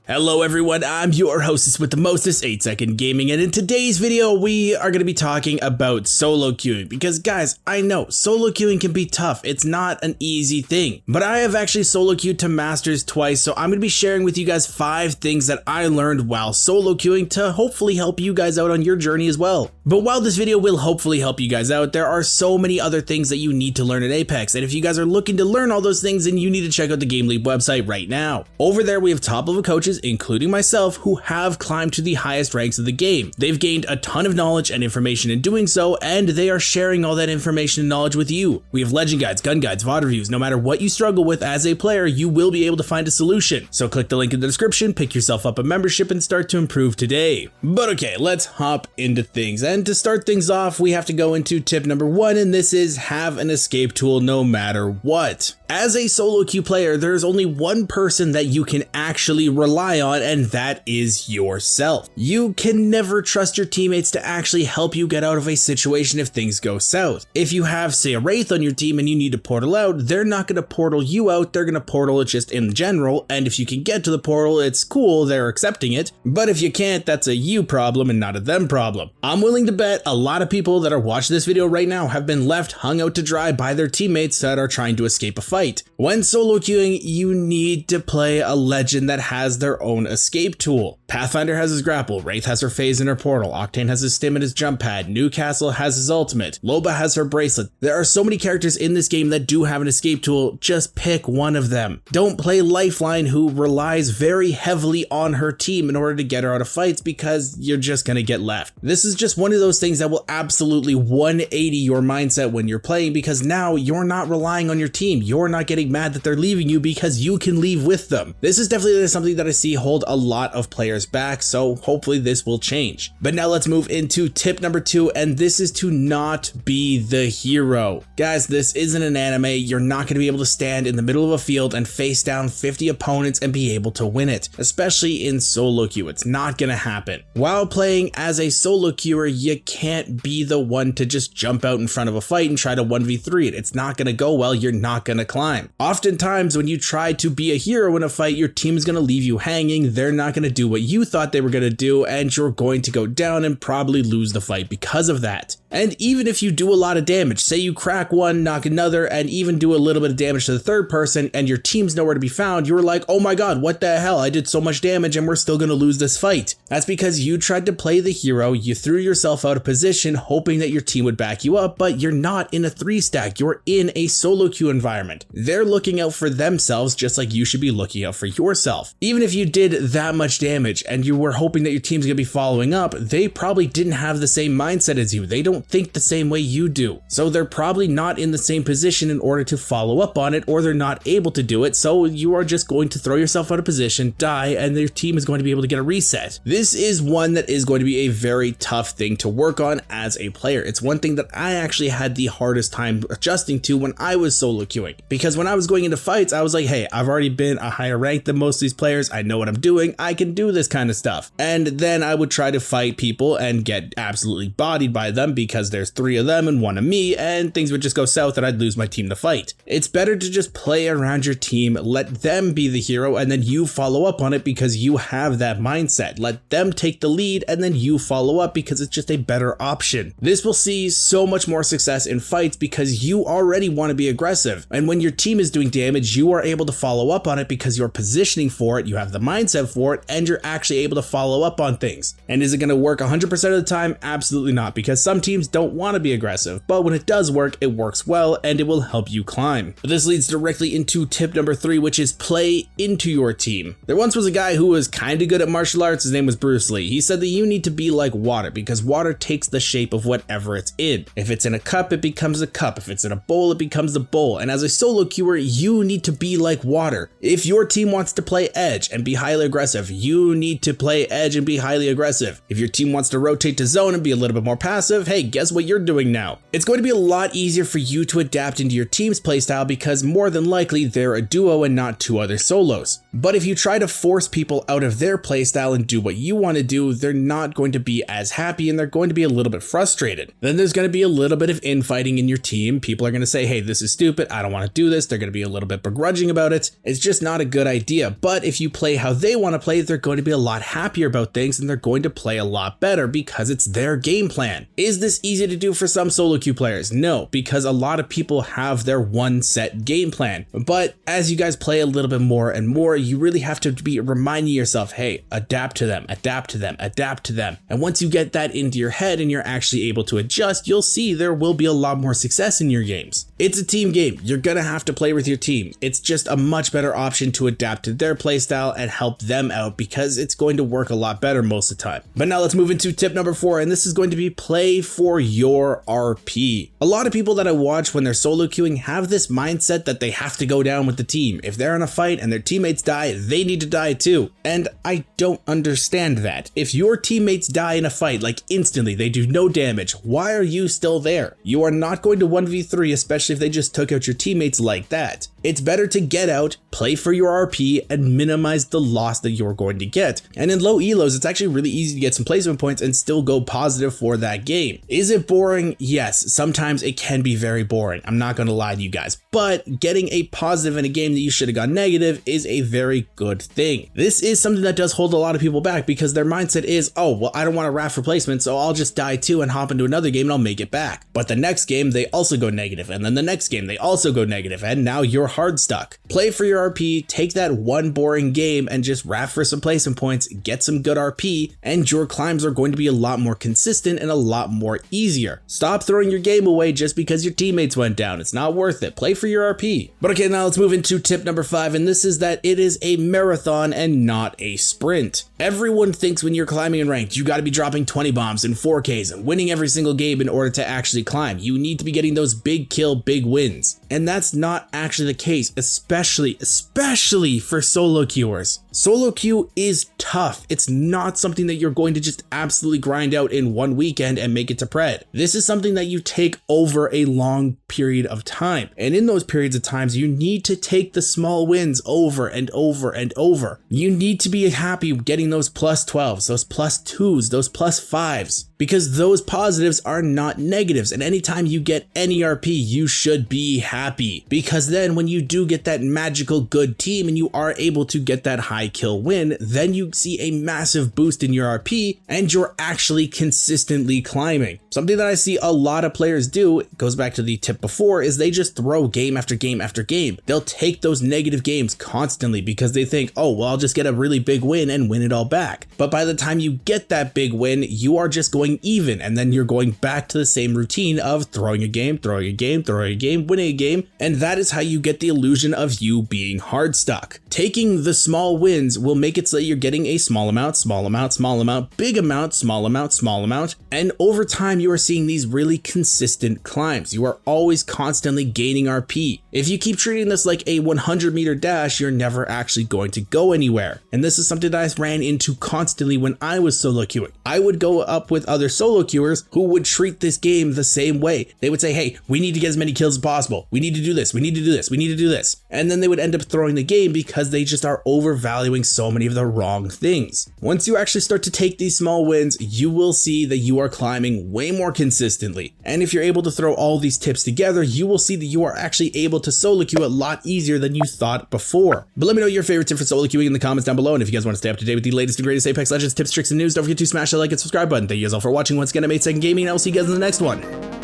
Hello everyone, I'm your hostess with the mostest, 8-Second Gaming, and in today's video we are going to be talking about solo queuing because guys, I know solo queuing can be tough, it's not an easy thing, but I have actually solo queued to masters twice, so I'm going to be sharing with you guys 5 things that I learned while solo queuing to hopefully help you guys out on your journey as well. But while this video will hopefully help you guys out, there are so many other things that you need to learn in Apex, and if you guys are looking to learn all those things, then you need to check out the GameLeap website right now. Over there we have top level coaches, including myself, who have climbed to the highest ranks of the game. They've gained a ton of knowledge and information in doing so, and they are sharing all that information and knowledge with you. We have legend guides, gun guides, VOD reviews. No matter what you struggle with as a player, you will be able to find a solution. So click the link in the description, pick yourself up a membership, and start to improve today. But okay, let's hop into things. And to start things off, we have to go into tip number 1, and this is have an escape tool no matter what. As a solo queue player, there's only one person that you can actually rely on, and that is yourself. You can never trust your teammates to actually help you get out of a situation if things go south. If you have, say, a Wraith on your team and you need to portal out, they're not going to portal you out, they're going to portal it just in general, and if you can get to the portal, it's cool, they're accepting it, but if you can't, that's a you problem and not a them problem. I'm willing to bet a lot of people that are watching this video right now have been left hung out to dry by their teammates that are trying to escape a fight. When solo queuing, you need to play a legend that has their own escape tool. Pathfinder has his grapple, Wraith has her phase in her portal, Octane has his stim and his jump pad, Newcastle has his ultimate, Loba has her bracelet. There are so many characters in this game that do have an escape tool, just pick one of them. Don't play Lifeline, who relies very heavily on her team in order to get her out of fights, because you're just gonna get left. This is just one of those things that will absolutely 180 your mindset when you're playing, because now you're not relying on your team, you're not getting mad that they're leaving you because you can leave with them. This is definitely something that I see hold a lot of players back, so hopefully this will change. But now let's move into tip number 2, and this is to not be the hero. Guys, this isn't an anime. You're not going to be able to stand in the middle of a field and face down 50 opponents and be able to win it, especially in solo queue. It's not going to happen. While playing as a solo queuer, you can't be the one to just jump out in front of a fight and try to 1v3 it. It's not going to go well. You're not going to climb. Oftentimes when you try to be a hero in a fight, your team is going to leave you hanging. They're not going to do what you thought they were going to do, and you're going to go down and probably lose the fight because of that. And even if you do a lot of damage, say you crack one, knock another, and even do a little bit of damage to the third person, and your team's nowhere to be found, you're like, oh my god, what the hell, I did so much damage and we're still going to lose this fight. That's because you tried to play the hero, you threw yourself out of position hoping that your team would back you up, but you're not in a 3-stack, you're in a solo queue environment. They're looking out for themselves just like you should be looking out for yourself. Even if you did that much damage and you were hoping that your team's going to be following up, they probably didn't have the same mindset as you. They don't think the same way you do. So they're probably not in the same position in order to follow up on it, or they're not able to do it. So you are just going to throw yourself out of position, die, and their team is going to be able to get a reset. This is one that is going to be a very tough thing to work on as a player. It's one thing that I actually had the hardest time adjusting to when I was solo queuing, because when I was going into fights, I was like, hey, I've already been a higher rank than most of these players. I know what I'm doing. I can do this kind of stuff. And then I would try to fight people and get absolutely bodied by them because there's 3 of them and 1 of me, and things would just go south and I'd lose my team to fight. It's better to just play around your team, let them be the hero, and then you follow up on it because you have that mindset. Let them take the lead and then you follow up because it's just a better option. This will see so much more success in fights because you already want to be aggressive, and when your team is doing damage, you are able to follow up on it because you're positioning for it, you have the mindset for it, and you're actually able to follow up on things. And is it going to work 100% of the time? Absolutely not, because some teams don't want to be aggressive, but when it does work, it works well and it will help you climb. But this leads directly into tip number 3, which is play into your team. There once was a guy who was kind of good at martial arts. His name was Bruce Lee. He said that you need to be like water because water takes the shape of whatever it's in. If it's in a cup, it becomes a cup. If it's in a bowl, it becomes a bowl. And as a solo queuer, you need to be like water. If your team wants to play edge and be highly aggressive, you need to play edge and be highly aggressive. If your team wants to rotate to zone and be a little bit more passive, hey, guess what you're doing now? It's going to be a lot easier for you to adapt into your team's playstyle because more than likely they're a duo and not 2 other solos. But if you try to force people out of their playstyle and do what you want to do, they're not going to be as happy and they're going to be a little bit frustrated. Then there's going to be a little bit of infighting in your team. People are going to say, hey, this is stupid, I don't want to do this, they're going to be a little bit begrudging about it. It's just not a good idea. But if you play how they want to play, they're going to be a lot happier about things and they're going to play a lot better because it's their game plan. Is this easy to do for some solo queue players? No, because a lot of people have their one set game plan. But as you guys play a little bit more and more, you really have to be reminding yourself, hey, adapt to them, adapt to them, adapt to them. And once you get that into your head and you're actually able to adjust, you'll see there will be a lot more success in your games. It's a team game. You're gonna have to play with your team. It's just a much better option to adapt to their playstyle and help them out because it's going to work a lot better most of the time. But now let's move into tip number 4, and this is going to be play for your RP. A lot of people that I watch when they're solo queuing have this mindset that they have to go down with the team. If they're in a fight and their teammates die, they need to die too. And I don't understand that. If your teammates die in a fight, like instantly, they do no damage, why are you still there? You are not going to 1v3, especially if they just took out your teammates like that. It's better to get out, play for your RP, and minimize the loss that you're going to get. And in low elos, it's actually really easy to get some placement points and still go positive for that game. Is it boring? Yes, sometimes it can be very boring. I'm not going to lie to you guys, but getting a positive in a game that you should have gone negative is a very good thing. This is something that does hold a lot of people back because their mindset is, oh, well, I don't want to raft replacement, so I'll just die too and hop into another game and I'll make it back. But the next game, they also go negative, and then the next game, they also go negative, and now you're hard stuck. Play for your RP, take that one boring game and just raft for some placement points, get some good RP, and your climbs are going to be a lot more consistent and a lot more easier. Stop throwing your game away just because your teammates went down. It's not worth it. Play for your RP. But okay, now let's move into tip number 5, and this is that it is a marathon and not a sprint. Everyone thinks when you're climbing in ranked, you got to be dropping 20 bombs and 4Ks and winning every single game in order to actually climb. You need to be getting those big kill, big wins. And that's not actually the case, especially for solo queuers. Solo queue is tough. It's not something that you're going to just absolutely grind out in one weekend and make it to pred. This is something that you take over a long period of time. And in those periods of times, you need to take the small wins over and over and over. You need to be happy getting those plus 12s, those plus 2s, those plus 5s. Because those positives are not negatives, and anytime you get any RP, you should be happy. Because then when you do get that magical good team and you are able to get that high kill win, then you see a massive boost in your RP and you're actually consistently climbing. Something that I see a lot of players do, it goes back to the tip before, is they just throw game after game after game. They'll take those negative games constantly because they think, oh, well, I'll just get a really big win and win it all back. But by the time you get that big win, you are just going even, and then you're going back to the same routine of throwing a game, winning a game, and that is how you get the illusion of you being hard stuck. Taking the small wins will make it so that you're getting a small amount, big amount, small amount, and over time you are seeing these really consistent climbs. You are always constantly gaining RP. If you keep treating this like a 100-meter dash, you're never actually going to go anywhere. And this is something that I ran into constantly when I was solo queuing. I would go up with other solo queuers who would treat this game the same way. They would say, hey, we need to get as many kills as possible. We need to do this. We need to do this. We need to do this. And then they would end up throwing the game because they just are overvaluing so many of the wrong things. Once you actually start to take these small wins, you will see that you are climbing way more consistently. And if you're able to throw all these tips together, you will see that you are actually able to solo queue a lot easier than you thought before. But let me know your favorite tip for solo queuing in the comments down below. And if you guys want to stay up to date with the latest and greatest Apex Legends tips, tricks, and news, don't forget to smash that like and subscribe button. Thank you guys all for watching. Once again, I'm 8 Second Gaming, and I will see you guys in the next one.